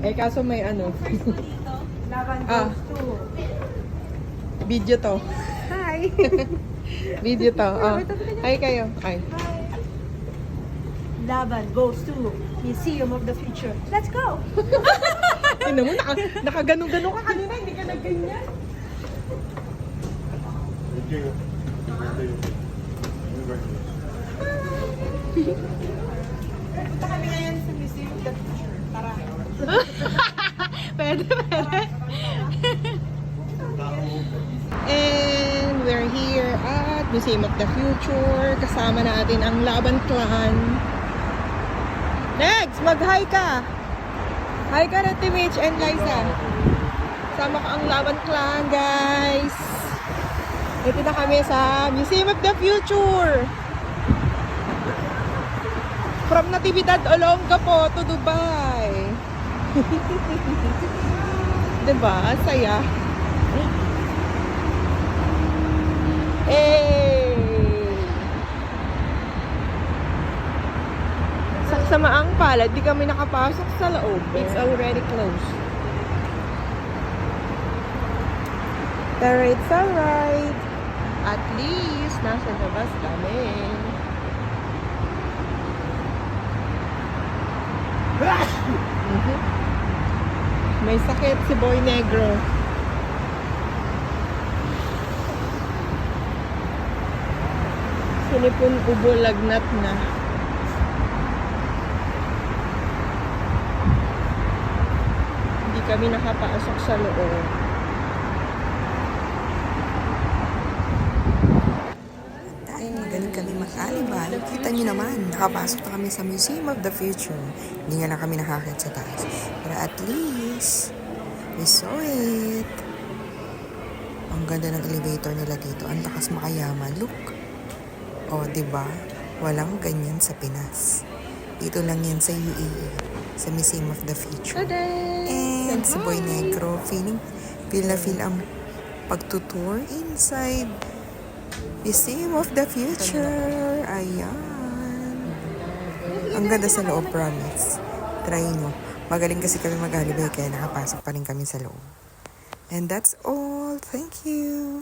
Eh, kaso may ano. Laban Ah. goes to. Video to. Hi! Video to. Oh. Hi kayo. Hi. Laban goes to Museum of the Future. Let's go! Tingnan mo, nakaganon-ganon ka kanina. Hindi ka nagganyan. Punta kami ngayon sa Museum of the Future. Tara. Pwede. And we're here at Museum of the Future. Kasama natin ang Laban Clan. Next, mag-hi ka. Hi ka na, Timich and Liza. Kasama ka ang Laban Clan, guys. Ito na kami sa Museum of the Future. From Natividad, Olongapo to Dubai. Diba? Saya. Eh. Saksamaang palad, di kami nakapasok sa loob. It's already closed. Pero it's alright. At least, nasa labas kami. May sakit si Boy Negro. Sinipon ubo lagnat na. Hindi kami nakapasok sa loob. Dahil magaling kami mag-alibal, kita nyo naman, nakapasok na kami sa Museum of the Future. Hindi nga lang kami nakakit sa taas. Pero at least, we saw it. Ang ganda ng elevator nila dito. Ang lakas makayaman. Look. O, diba? Walang ganyan sa Pinas. Dito lang yan sa UAE. Sa Museum of the Future. And si Boy Negro, feel ang pagtutour inside Museum of the Future. Ayan. Ang ganda sa loob, promise. Try nyo. Magaling kasi kami mag-alibay kaya nakapasok pa rin kami sa loob. And that's all. Thank you.